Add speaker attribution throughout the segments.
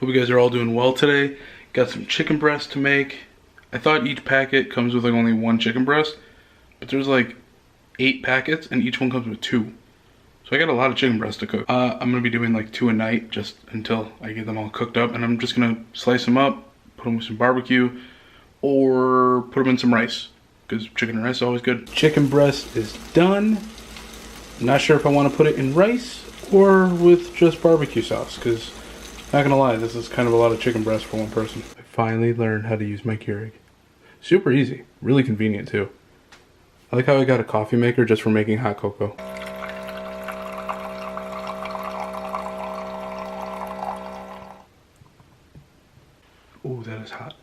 Speaker 1: Hope you guys are all doing well today. Got some chicken breast to make. I thought each packet comes with like only one chicken breast, but there's like 8 packets and each one comes with 2. So I got a lot of chicken breast to cook. I'm gonna be doing like 2 a night just until I get them all cooked up, and I'm just gonna slice them up, put them with some barbecue, or put them in some rice, because chicken and rice is always good. Chicken breast is done. I'm not sure if I want to put it in rice or with just barbecue sauce, because not gonna lie, this is kind of a lot of chicken breast for one person. I finally learned how to use my Keurig. Super easy, really convenient too. I like how I got a coffee maker just for making hot cocoa. Ooh, that is hot.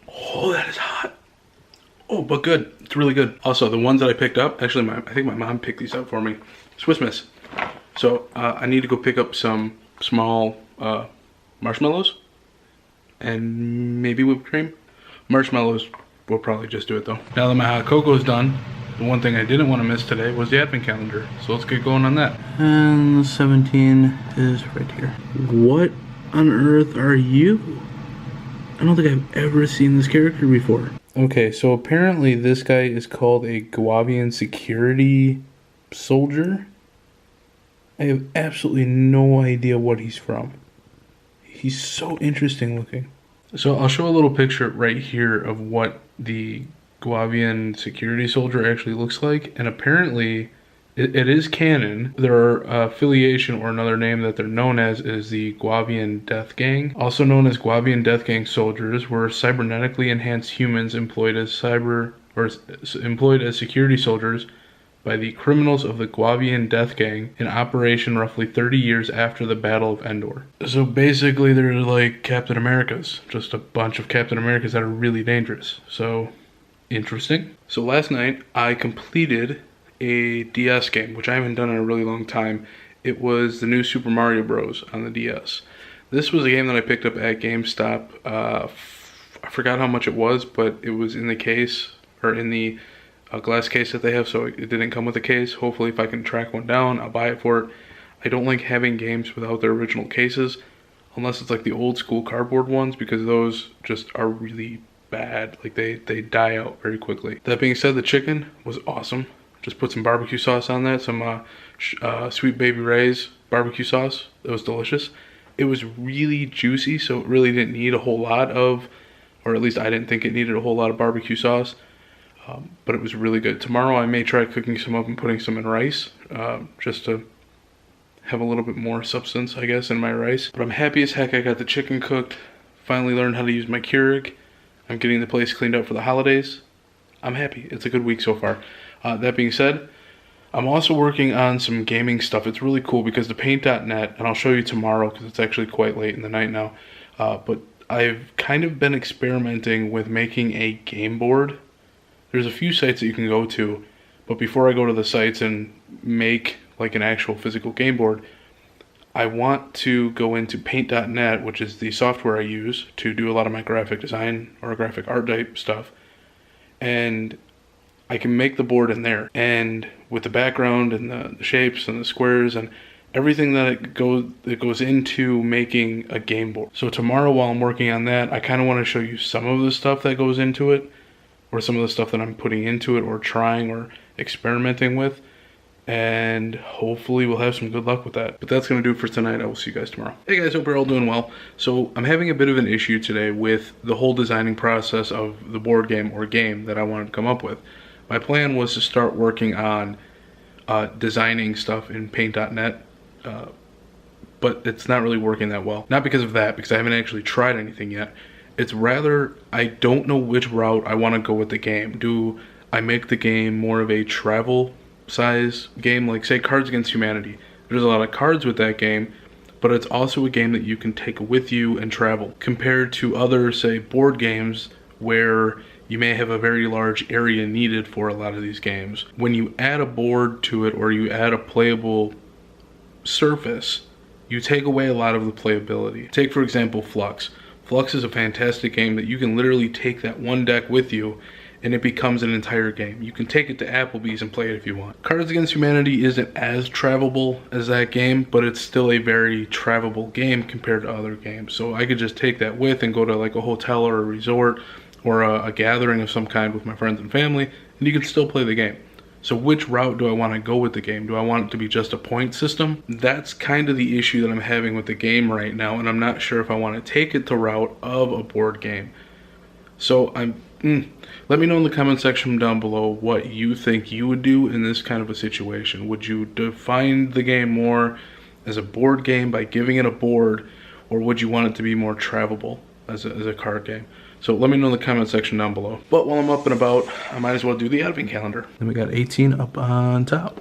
Speaker 1: Oh, that is hot. Oh, but good. It's really good. Also, the ones that I picked up, actually, I think my mom picked these up for me. Swiss Miss. So, I need to go pick up some small marshmallows and maybe whipped cream. Marshmallows, we'll probably just do it though. Now that my hot cocoa is done, the one thing I didn't want to miss today was the advent calendar. So let's get going on that. And the 17 is right here. What on earth are you? I don't think I've ever seen this character before. Okay, so apparently this guy is called a Guavian security soldier. I have absolutely no idea what he's from. He's so interesting looking. So I'll show a little picture right here of what the Guavian security soldier actually looks like. And apparently it is canon. Their affiliation, or another name that they're known as, is the Guavian Death Gang. Also known as Guavian Death Gang soldiers, were cybernetically enhanced humans employed as security soldiers by the criminals of the Guavian Death Gang in operation roughly 30 years after the Battle of Endor. So basically they're like Captain Americas, just a bunch of Captain Americas that are really dangerous. So interesting. So last night I completed a DS game, which I haven't done in a really long time. It was the new Super Mario Bros. On the DS. This was a game that I picked up at GameStop. I forgot how much it was, but it was in the case, or in the glass case that they have, so it didn't come with a case. Hopefully if I can track one down, I'll buy it for it. I don't like having games without their original cases, unless it's like the old school cardboard ones, because those just are really bad. Like they die out very quickly. That being said, the chicken was awesome. Just put some barbecue sauce on that, some Sweet Baby Ray's barbecue sauce. It was delicious. It was really juicy, so it really didn't need a whole lot of, or at least I didn't think it needed a whole lot of barbecue sauce. But it was really good. Tomorrow I may try cooking some up and putting some in rice, just to have a little bit more substance, I guess, in my rice. But I'm happy as heck I got the chicken cooked. Finally learned how to use my Keurig. I'm getting the place cleaned up for the holidays. I'm happy. It's a good week so far. That being said, I'm also working on some gaming stuff. It's really cool because the Paint.net, and I'll show you tomorrow because it's actually quite late in the night now, but I've kind of been experimenting with making a game board. There's a few sites that you can go to, but before I go to the sites and make like an actual physical game board, I want to go into Paint.net, which is the software I use to do a lot of my graphic design or graphic art type stuff, and I can make the board in there, and with the background and the shapes and the squares and everything that goes into making a game board. So tomorrow while I'm working on that, I kind of want to show you some of the stuff that goes into it, or some of the stuff that I'm putting into it or trying or experimenting with, and hopefully we'll have some good luck with that. But that's going to do it for tonight. I will see you guys tomorrow. Hey guys, hope you're all doing well. So I'm having a bit of an issue today with the whole designing process of the board game or game that I wanted to come up with. My plan was to start working on designing stuff in Paint.net, but it's not really working that well. Not because of that, because I haven't actually tried anything yet. It's rather, I don't know which route I want to go with the game. Do I make the game more of a travel size game, like say Cards Against Humanity? There's a lot of cards with that game, but it's also a game that you can take with you and travel, compared to other, say, board games where you may have a very large area needed for a lot of these games. When you add a board to it, or you add a playable surface, you take away a lot of the playability. Take for example Fluxx. Fluxx is a fantastic game that you can literally take that one deck with you and it becomes an entire game. You can take it to Applebee's and play it if you want. Cards Against Humanity isn't as travelable as that game, but it's still a very travelable game compared to other games. So I could just take that with and go to like a hotel or a resort or a gathering of some kind with my friends and family, and you can still play the game. So which route do I want to go with the game? Do I want it to be just a point system? That's kind of the issue that I'm having with the game right now, and I'm not sure if I want to take it the route of a board game. So let me know in the comment section down below what you think you would do in this kind of a situation. Would you define the game more as a board game by giving it a board, or would you want it to be more travelable as a card game? So let me know in the comment section down below. But while I'm up and about, I might as well do the advent calendar. Then we got 18 up on top.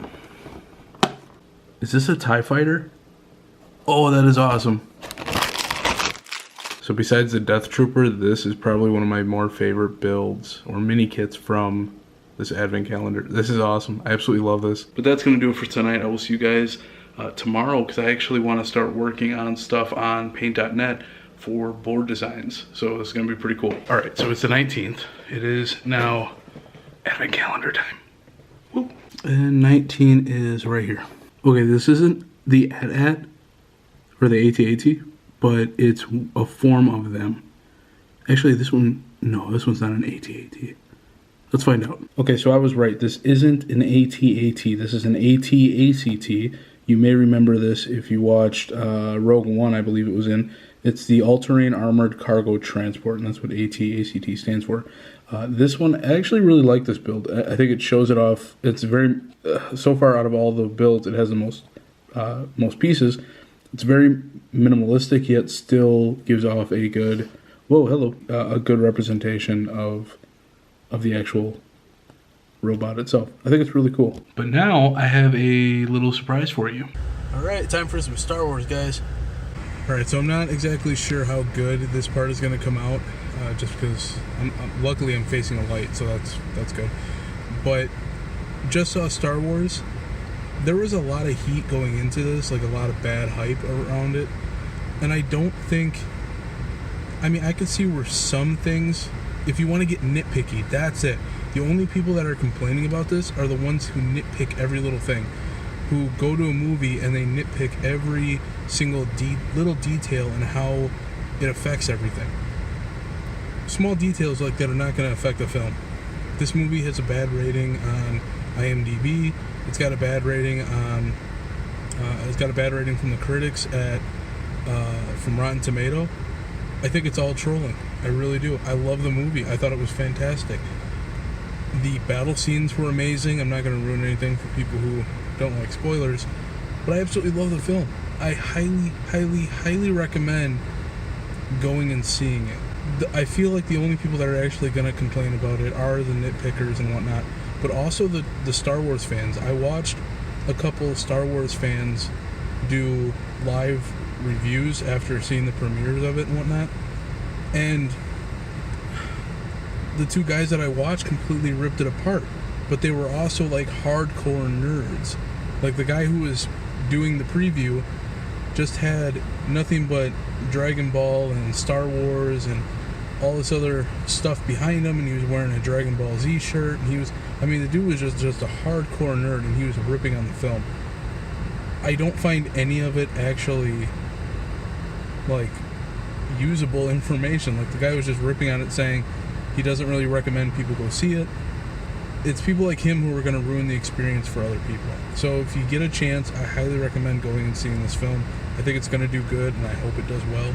Speaker 1: Is this a TIE fighter? Oh, that is awesome. So besides the Death Trooper, this is probably one of my more favorite builds or mini kits from this advent calendar. This is awesome. I absolutely love this. But that's going to do it for tonight. I will see you guys tomorrow, because I actually want to start working on stuff on paint.net for board designs. So this is going to be pretty cool. All right, so it's the 19th. It is now advent calendar time. Woo. And 19 is right here. Okay, this isn't the AT-AT or the AT-AT, but it's a form of them. Actually, this one, no, this one's not an AT-AT. Let's find out. Okay, so I was right. This isn't an AT-AT. This is an AT-ACT. You may remember this if you watched Rogue One, I believe it was in. It's the All-Terrain Armored Cargo Transport, and that's what AT-ACT stands for. This one, I actually really like this build. I think it shows it off. It's very, so far out of all the builds, it has the most pieces. It's very minimalistic, yet still gives off a good, a good representation of the actual robot itself. I think it's really cool. But now I have a little surprise for you. All right, time for some Star Wars, guys. All right, so I'm not exactly sure how good this part is going to come out, just because luckily I'm facing a light, so that's good. But just saw Star Wars. There was a lot of heat going into this, like a lot of bad hype around it, and I don't think, I mean, I could see where some things, if you want to get nitpicky, that's it. The only people that are complaining about this are the ones who nitpick every little thing, who go to a movie and they nitpick every single little detail and how it affects everything. Small details like that are not going to affect the film. This movie has a bad rating on IMDb. It's got a bad rating on. It's got a bad rating from the critics from Rotten Tomato. I think it's all trolling. I really do. I love the movie. I thought it was fantastic. The battle scenes were amazing. I'm not going to ruin anything for people who don't like spoilers, but I absolutely love the film. I highly, highly, highly recommend going and seeing it. I feel like the only people that are actually going to complain about it are the nitpickers and whatnot, but also the Star Wars fans. I watched a couple Star Wars fans do live reviews after seeing the premieres of it and whatnot, and the two guys that I watched completely ripped it apart, but they were also like hardcore nerds. Like the guy who was doing the preview just had nothing but Dragon Ball and Star Wars and all this other stuff behind him, and he was wearing a Dragon Ball Z shirt, and he was, I mean, the dude was just a hardcore nerd, and he was ripping on the film. I don't find any of it actually like usable information. Like the guy was just ripping on it, saying he doesn't really recommend people go see it. It's people like him who are going to ruin the experience for other people. So if you get a chance, I highly recommend going and seeing this film. I think it's going to do good, and I hope it does well.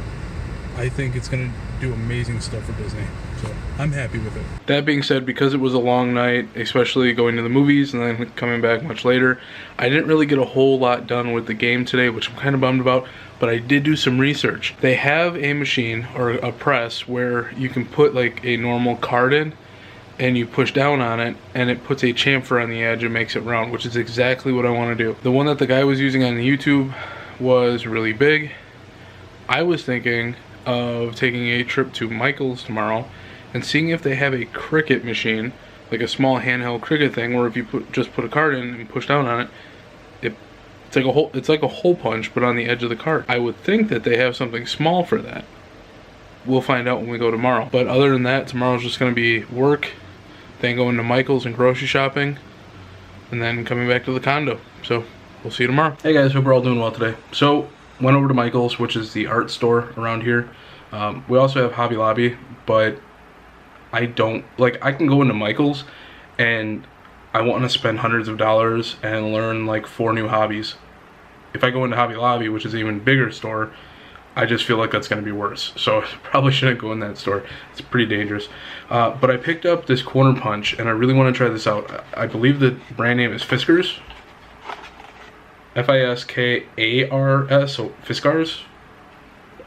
Speaker 1: I think it's going to do amazing stuff for Disney. So I'm happy with it. That being said, because it was a long night, especially going to the movies and then coming back much later, I didn't really get a whole lot done with the game today, which I'm kind of bummed about, but I did do some research. They have a machine or a press where you can put like a normal card in, and you push down on it, and it puts a chamfer on the edge and makes it round, which is exactly what I want to do. The one that the guy was using on YouTube was really big. I was thinking of taking a trip to Michael's tomorrow and seeing if they have a Cricut machine, like a small handheld Cricut thing, where if you just put a card in and push down on it, it's like a hole punch but on the edge of the card. I would think that they have something small for that. We'll find out when we go tomorrow. But other than that, tomorrow's just going to be work, then going to Michael's and grocery shopping, and then coming back to the condo. So we'll see you tomorrow. Hey guys, hope we're all doing well today. So went over to Michael's, which is the art store around here. We also have Hobby Lobby, but I don't, like, I can go into Michael's and I want to spend hundreds of dollars and learn like 4 new hobbies. If I go into Hobby Lobby, which is an even bigger store, I just feel like that's going to be worse. So I probably shouldn't go in that store. It's pretty dangerous. But I picked up this corner punch and I really want to try this out. I believe the brand name is Fiskars. Fiskars, so Fiskars?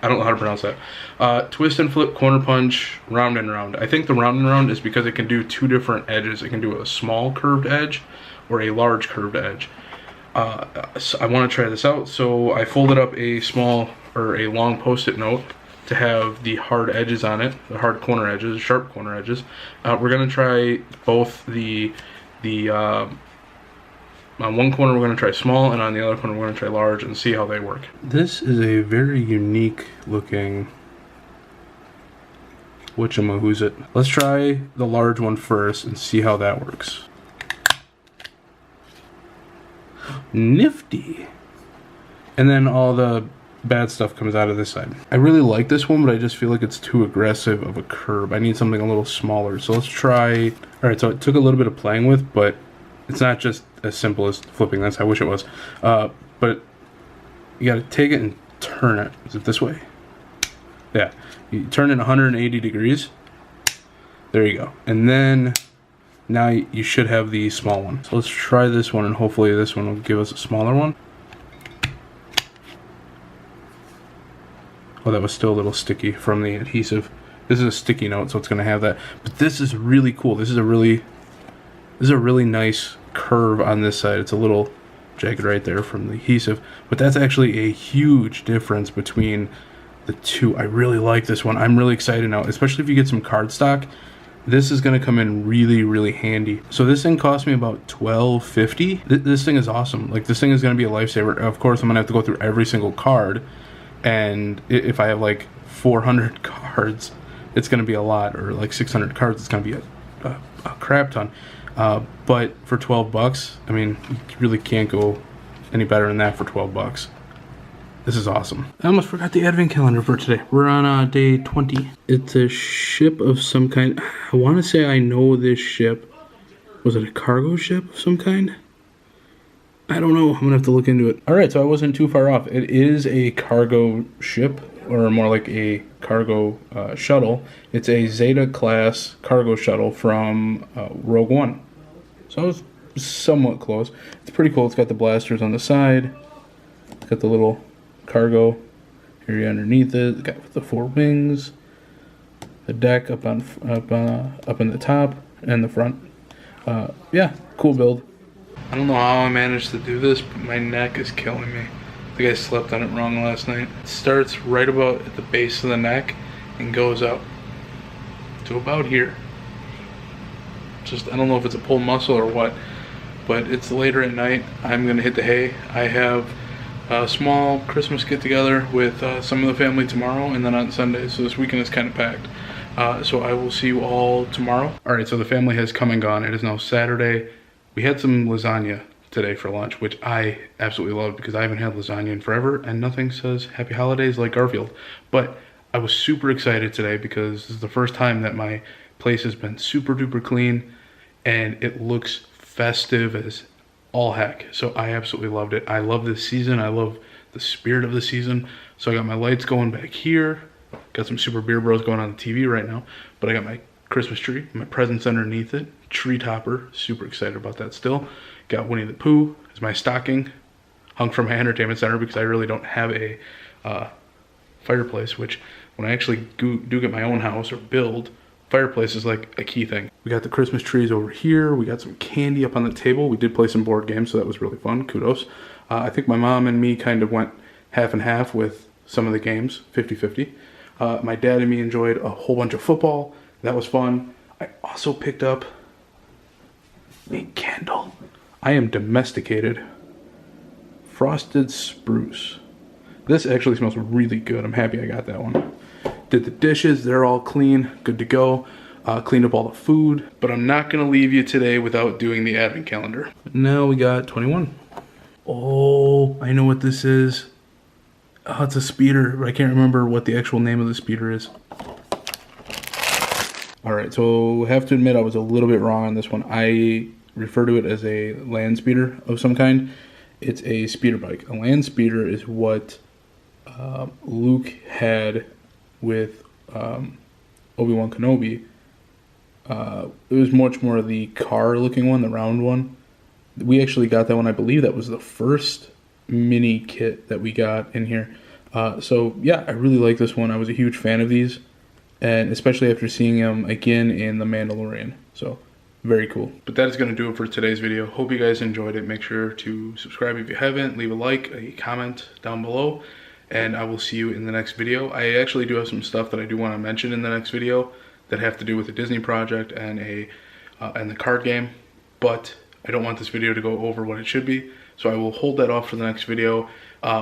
Speaker 1: I don't know how to pronounce that. Twist and flip, corner punch, round and round. I think the round and round is because it can do 2 different edges. It can do a small curved edge or a large curved edge. So I want to try this out, so I folded up a small or a long post-it note to have the hard edges on it, the hard corner edges, sharp corner edges. We're gonna try both on one corner we're gonna try small, and on the other corner we're gonna try large, and see how they work. This is a very unique looking whatchamahoosit. Let's try the large one first and see how that works. Nifty. And then all the bad stuff comes out of this side. I really like this one, but I just feel like it's too aggressive of a curve. I need something a little smaller. So let's try. Alright, so it took a little bit of playing with, but it's not just as simple as flipping this. I wish it was. But you gotta take it and turn it. Is it this way? Yeah. You turn it 180 degrees. There you go. And then now you should have the small one. So let's try this one, and hopefully this one will give us a smaller one. Oh, that was still a little sticky from the adhesive. This is a sticky note, so it's going to have that. But this is really cool. This is a really nice curve on this side. It's a little jagged right there from the adhesive, but that's actually a huge difference between the two. I really like this one. I'm really excited now, especially if you get some cardstock. This is going to come in really, really handy. So this thing cost me about $12.50. This thing is awesome. Like, this thing is going to be a lifesaver. Of course, I'm going to have to go through every single card, and if I have like 400 cards, it's going to be a lot, or like 600 cards, it's going to be a crap ton. But for 12 bucks, I mean, you really can't go any better than that for 12 bucks. This is awesome. I almost forgot the advent calendar for today. We're on day 20. It's a ship of some kind. I want to say I know this ship. Was it a cargo ship of some kind? I don't know. I'm going to have to look into it. Alright, so I wasn't too far off. It is a cargo ship, or more like a cargo shuttle. It's a Zeta class cargo shuttle from Rogue One. So I was somewhat close. It's pretty cool. It's got the blasters on the side. It's got the little cargo area underneath it. It's got the 4 wings, the deck up in the top and the front. Yeah, cool build. I don't know how I managed to do this, but my neck is killing me. I think I slept on it wrong last night. It starts right about at the base of the neck and goes up to about here. Just, I don't know if it's a pulled muscle or what, but it's later at night. I'm gonna hit the hay. I have a small Christmas get together with some of the family tomorrow, and then on Sunday, so this weekend is kind of packed. So I will see you all tomorrow. Alright, so the family has come and gone. It is now Saturday. We had some lasagna today for lunch, which I absolutely love because I haven't had lasagna in forever, and nothing says happy holidays like Garfield. But I was super excited today because this is the first time that my place has been super duper clean, and it looks festive as all heck. So I absolutely loved it. I love this season. I love the spirit of the season. So I got my lights going back here. Got some Super Beer Bros going on the TV right now. But I got my Christmas tree, my presents underneath it, tree topper. Super excited about that still. Got Winnie the Pooh as my stocking, hung from my entertainment center because I really don't have a fireplace, which when I actually do get my own house or build, fireplace is like a key thing. We got the Christmas trees over here. We got some candy up on the table. We did play some board games, so that was really fun. Kudos. I think my mom and me kind of went half and half with some of the games, 50-50. My dad and me enjoyed a whole bunch of football. That was fun. I also picked up a candle. I am domesticated. Frosted spruce. This actually smells really good. I'm happy I got that one. Did the dishes, they're all clean, good to go. cleaned up all the food. But I'm not gonna leave you today without doing the advent calendar. Now we got 21. Oh, I know what this is. Oh, it's a speeder, but I can't remember what the actual name of the speeder is. All right, so I have to admit I was a little bit wrong on this one. I refer to it as a land speeder of some kind. It's a speeder bike. A land speeder is what Luke had with Obi-Wan Kenobi. It was much more of the car-looking one, the round one. We actually got that one. I believe that was the first mini kit that we got in here. So yeah, I really like this one. I was a huge fan of these, and especially after seeing them again in The Mandalorian. So very cool. But that is going to do it for today's video. Hope you guys enjoyed it. Make sure to subscribe if you haven't. Leave a like, a comment down below, and I will see you in the next video. I actually do have some stuff that I do want to mention in the next video that have to do with the Disney project and the card game, but I don't want this video to go over what it should be, so I will hold that off for the next video,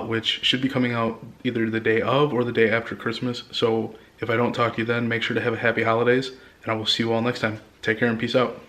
Speaker 1: which should be coming out either the day of or the day after Christmas. So if I don't talk to you then, make sure to have a happy holidays, and I will see you all next time. Take care and peace out.